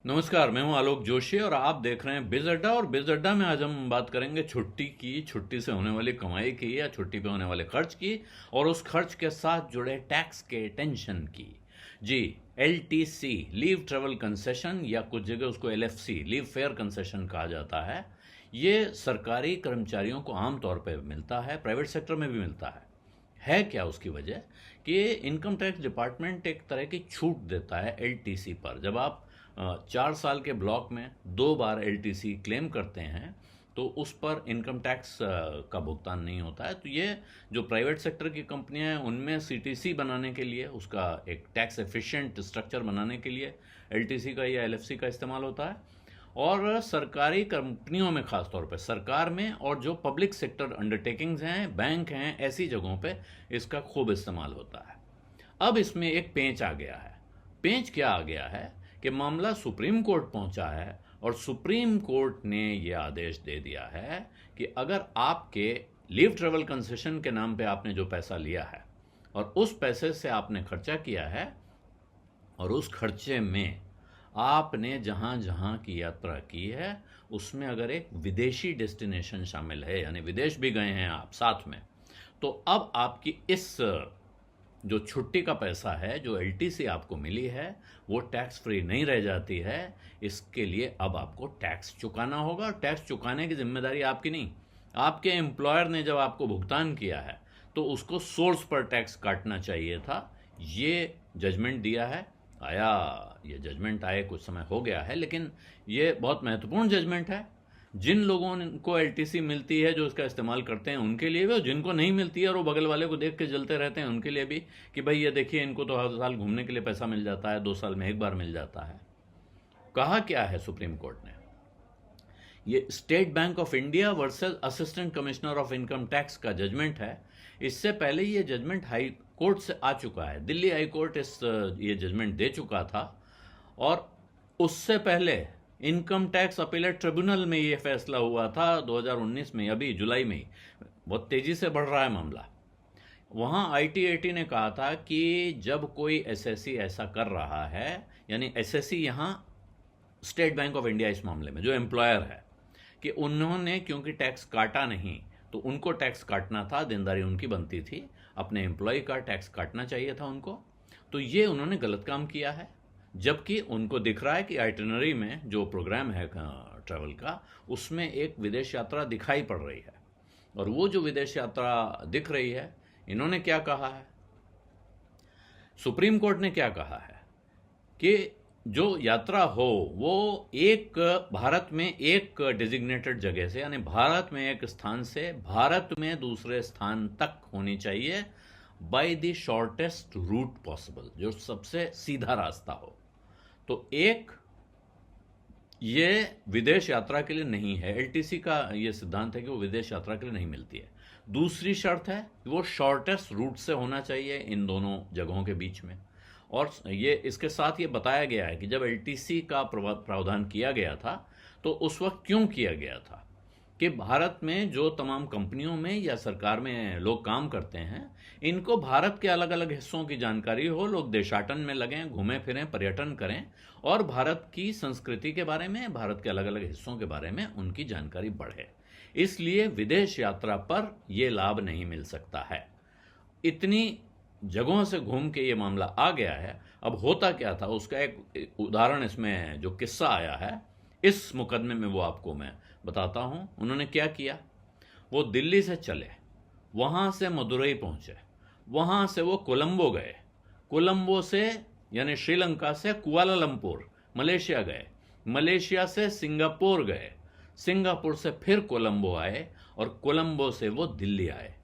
नमस्कार, मैं हूं आलोक जोशी और आप देख रहे हैं बिज अड्डा। और बिज अड्डा में आज हम बात करेंगे छुट्टी से होने वाली कमाई की या छुट्टी पे होने वाले खर्च की और उस खर्च के साथ जुड़े टैक्स के टेंशन की। जी, एलटीसी लीव ट्रेवल कंसेशन या कुछ जगह उसको एलएफसी लीव फेयर कंसेशन कहा जाता है। ये सरकारी कर्मचारियों को आमतौर पर मिलता है, प्राइवेट सेक्टर में भी मिलता है क्या उसकी वजह कि इनकम टैक्स डिपार्टमेंट एक तरह की छूट देता है एलटीसी पर। जब आप 4 साल के ब्लॉक में 2 बार एलटीसी क्लेम करते हैं तो उस पर इनकम टैक्स का भुगतान नहीं होता है। तो ये जो प्राइवेट सेक्टर की कंपनियां हैं उनमें सीटीसी बनाने के लिए, उसका एक टैक्स एफिशिएंट स्ट्रक्चर बनाने के लिए एलटीसी का या एलएफसी का इस्तेमाल होता है। और सरकारी कंपनियों में, खासतौर पर सरकार में और जो पब्लिक सेक्टर अंडरटेकिंग्स हैं, बैंक हैं, ऐसी जगहों पे इसका खूब इस्तेमाल होता है। अब इसमें एक पेंच आ गया है। पेंच क्या आ गया है कि मामला सुप्रीम कोर्ट पहुंचा है और सुप्रीम कोर्ट ने यह आदेश दे दिया है कि अगर आपके लीव ट्रेवल कंसेशन के नाम पे आपने जो पैसा लिया है और उस पैसे से आपने खर्चा किया है और उस खर्चे में आपने जहां जहां की यात्रा की है उसमें अगर एक विदेशी डेस्टिनेशन शामिल है, यानी विदेश भी गए हैं आप साथ में, तो अब आपकी इस जो छुट्टी का पैसा है, जो एलटीसी आपको मिली है, वो टैक्स फ्री नहीं रह जाती है। इसके लिए अब आपको टैक्स चुकाना होगा और टैक्स चुकाने की जिम्मेदारी आपकी नहीं, आपके एम्प्लॉयर ने जब आपको भुगतान किया है तो उसको सोर्स पर टैक्स काटना चाहिए था। ये जजमेंट दिया है। ये जजमेंट आए कुछ समय हो गया है, लेकिन ये बहुत महत्वपूर्ण जजमेंट है। जिन लोगों को एलटीसी मिलती है, जो इसका इस्तेमाल करते हैं, उनके लिए भी, और जिनको नहीं मिलती है और वो बगल वाले को देख के जलते रहते हैं, उनके लिए भी कि भाई ये देखिए, इनको तो हर साल घूमने के लिए पैसा मिल जाता है, 2 साल में एक बार मिल जाता है। कहा क्या है सुप्रीम कोर्ट ने? ये state bank of India versus assistant commissioner of income tax का जजमेंट है। इससे पहले ये जजमेंट हाई कोर्ट से आ चुका है, दिल्ली हाई कोर्ट ये जजमेंट दे चुका था। और उससे पहले इनकम टैक्स अपीलेट ट्रिब्यूनल में ये फैसला हुआ था 2019 में, अभी जुलाई में ही। बहुत तेजी से बढ़ रहा है मामला। वहां आईटीएटी ने कहा था कि जब कोई एसएससी ऐसा कर रहा है, यानी एसएससी यहां स्टेट बैंक ऑफ इंडिया इस मामले में जो एम्प्लॉयर है, कि उन्होंने क्योंकि टैक्स काटा नहीं तो उनको टैक्स काटना था, देनदारी उनकी बनती थी, अपने एम्प्लॉय का टैक्स काटना चाहिए था उनको। तो ये उन्होंने गलत काम किया है, जबकि उनको दिख रहा है कि आइटिनरी में जो प्रोग्राम है ट्रैवल का, उसमें एक विदेश यात्रा दिखाई पड़ रही है। और वो जो विदेश यात्रा दिख रही है, इन्होंने क्या कहा है, सुप्रीम कोर्ट ने क्या कहा है कि जो यात्रा हो वो एक भारत में एक डिजिग्नेटेड जगह से, यानी भारत में एक स्थान से भारत में दूसरे स्थान तक होनी चाहिए by the shortest route possible, जो सबसे सीधा रास्ता हो। तो एक ये विदेश यात्रा के लिए नहीं है, एलटीसी का ये सिद्धांत है कि वो विदेश यात्रा के लिए नहीं मिलती है। दूसरी शर्त है कि वो शॉर्टेस्ट रूट से होना चाहिए इन दोनों जगहों के बीच में। और ये इसके साथ ये बताया गया है कि जब एलटीसी का प्रावधान किया गया था तो उस वक्त क्यों किया गया था कि भारत में जो तमाम कंपनियों में या सरकार में लोग काम करते हैं, इनको भारत के अलग अलग हिस्सों की जानकारी हो, लोग देशाटन में लगें, घूमें फिरें, पर्यटन करें और भारत की संस्कृति के बारे में, भारत के अलग अलग हिस्सों के बारे में उनकी जानकारी बढ़े। इसलिए विदेश यात्रा पर यह लाभ नहीं मिल सकता है। इतनी जगहों से घूम के ये मामला आ गया है। अब होता क्या था उसका एक उदाहरण इसमें जो किस्सा आया है इस मुकदमे में, वो आपको मैं बताता हूं। उन्होंने क्या किया, वो दिल्ली से चले, वहां से मदुरई पहुंचे, वहां से वो कोलंबो गए, कोलंबो से यानी श्रीलंका से कुआलालंपुर मलेशिया गए, मलेशिया से सिंगापुर गए, सिंगापुर से फिर कोलंबो आए और कोलंबो से वो दिल्ली आए।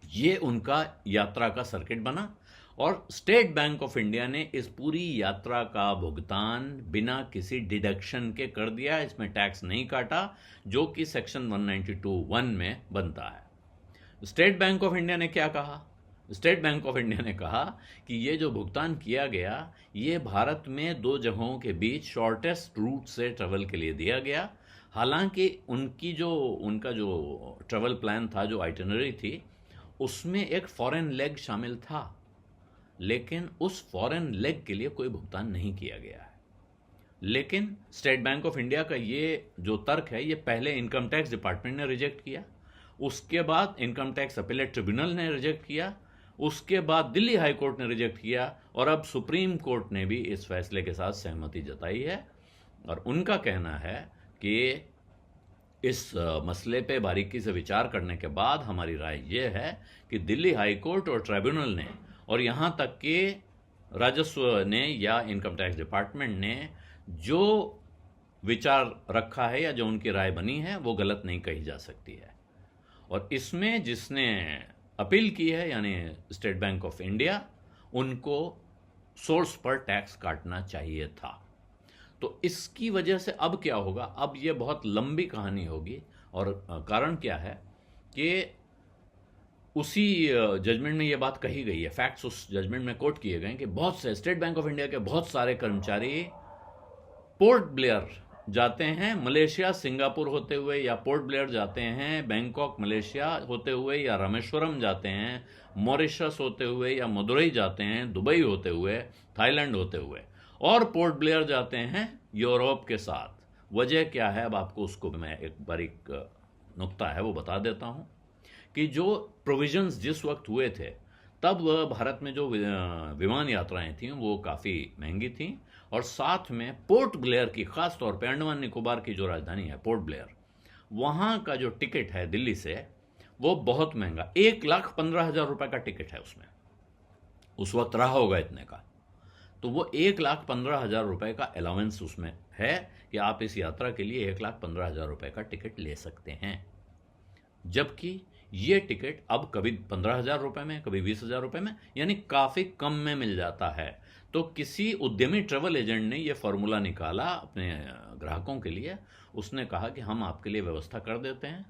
ये उनका यात्रा का सर्किट बना और स्टेट बैंक ऑफ इंडिया ने इस पूरी यात्रा का भुगतान बिना किसी डिडक्शन के कर दिया। इसमें टैक्स नहीं काटा, जो कि सेक्शन 192(1) में बनता है। स्टेट बैंक ऑफ इंडिया ने क्या कहा? स्टेट बैंक ऑफ इंडिया ने कहा कि ये जो भुगतान किया गया, ये भारत में 2 जगहों के बीच शॉर्टेस्ट रूट से ट्रेवल के लिए दिया गया। हालांकि उनका जो ट्रेवल प्लान था, जो आइटिनरी थी, उसमें एक फॉरेन लेग शामिल था, लेकिन उस फॉरेन लेग के लिए कोई भुगतान नहीं किया गया है। लेकिन स्टेट बैंक ऑफ इंडिया का ये जो तर्क है, ये पहले इनकम टैक्स डिपार्टमेंट ने रिजेक्ट किया, उसके बाद इनकम टैक्स अपीलेट ट्रिब्यूनल ने रिजेक्ट किया, उसके बाद दिल्ली हाई कोर्ट ने रिजेक्ट किया, और अब सुप्रीम कोर्ट ने भी इस फैसले के साथ सहमति जताई है। और उनका कहना है कि इस मसले पे बारीकी से विचार करने के बाद हमारी राय ये है कि दिल्ली हाई कोर्ट और ट्राइब्यूनल ने, और यहाँ तक कि राजस्व ने या इनकम टैक्स डिपार्टमेंट ने जो विचार रखा है या जो उनकी राय बनी है, वो गलत नहीं कही जा सकती है। और इसमें जिसने अपील की है यानी स्टेट बैंक ऑफ इंडिया, उनको सोर्स पर टैक्स काटना चाहिए था। तो इसकी वजह से अब क्या होगा, अब ये बहुत लंबी कहानी होगी। और कारण क्या है कि उसी जजमेंट में ये बात कही गई है, फैक्ट्स उस जजमेंट में कोट किए गए कि बहुत से स्टेट बैंक ऑफ इंडिया के बहुत सारे कर्मचारी पोर्ट ब्लेयर जाते हैं मलेशिया सिंगापुर होते हुए, या पोर्ट ब्लेयर जाते हैं बैंकॉक मलेशिया होते हुए, या रामेश्वरम जाते हैं मॉरिशस होते हुए, या मदुरई जाते हैं दुबई होते हुए, थाईलैंड होते हुए, और पोर्ट ब्लेयर जाते हैं यूरोप के साथ। वजह क्या है, अब आपको उसको मैं एक बारीक नुक्ता है वो बता देता हूं कि जो प्रोविजंस जिस वक्त हुए थे, तब भारत में जो विमान यात्राएं थीं वो काफ़ी महंगी थीं, और साथ में पोर्ट ब्लेयर की, खास तौर पे अंडमान निकोबार की जो राजधानी है पोर्ट ब्लेयर, वहाँ का जो टिकट है दिल्ली से वो बहुत महंगा, 1,15,000 रुपये का टिकट है उसमें, उस वक्त रहा होगा इतने का। तो वो 1,15,000 रुपये का अलाउंस उसमें है कि आप इस यात्रा के लिए 1,15,000 रुपये का टिकट ले सकते हैं। जबकि ये टिकट अब कभी 15,000 रुपये में, कभी 20,000 रुपये में, यानी काफ़ी कम में मिल जाता है। तो किसी उद्यमी ट्रेवल एजेंट ने ये फॉर्मूला निकाला अपने ग्राहकों के लिए। उसने कहा कि हम आपके लिए व्यवस्था कर देते हैं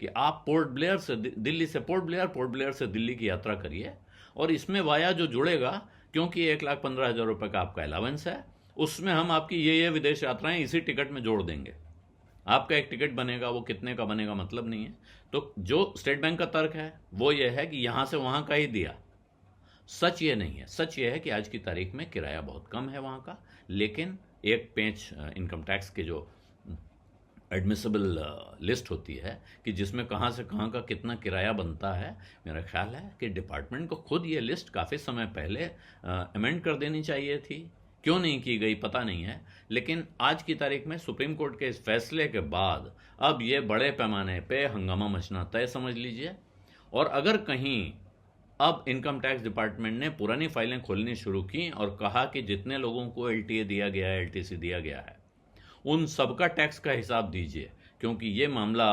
कि आप पोर्ट ब्लेयर से दिल्ली से पोर्ट ब्लेयर से दिल्ली की यात्रा करिए, और इसमें वाया जो जुड़ेगा, क्योंकि 1,15,000 रुपये का आपका अलावेंस है, उसमें हम आपकी ये विदेश यात्राएं इसी टिकट में जोड़ देंगे। आपका एक टिकट बनेगा, वो कितने का बनेगा मतलब नहीं है। तो जो स्टेट बैंक का तर्क है वो ये है कि यहां से वहां का ही दिया। सच ये नहीं है, सच ये है कि आज की तारीख में किराया बहुत कम है वहां का, लेकिन एक पेज इनकम टैक्स के जो एडमिसिबल लिस्ट होती है कि जिसमें कहाँ से कहाँ का कितना किराया बनता है, मेरा ख्याल है कि डिपार्टमेंट को खुद ये लिस्ट काफ़ी समय पहले अमेंड कर देनी चाहिए थी। क्यों नहीं की गई पता नहीं है, लेकिन आज की तारीख में सुप्रीम कोर्ट के इस फैसले के बाद अब ये बड़े पैमाने पे हंगामा मचना तय समझ लीजिए। और अगर कहीं अब इनकम टैक्स डिपार्टमेंट ने पुरानी फाइलें खोलनी शुरू की और कहा कि जितने लोगों को एलटीए दिया गया है, एलटीसी दिया गया है, उन सबका टैक्स का हिसाब दीजिए, क्योंकि ये मामला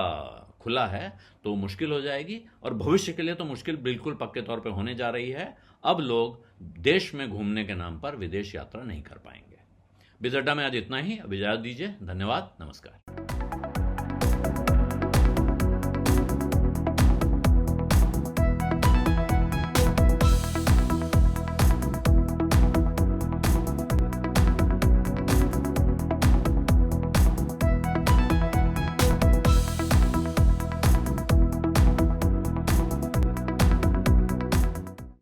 खुला है, तो मुश्किल हो जाएगी। और भविष्य के लिए तो मुश्किल बिल्कुल पक्के तौर पे होने जा रही है। अब लोग देश में घूमने के नाम पर विदेश यात्रा नहीं कर पाएंगे। बिजअड्डा में आज इतना ही। अब इजाजत दीजिए। धन्यवाद, नमस्कार।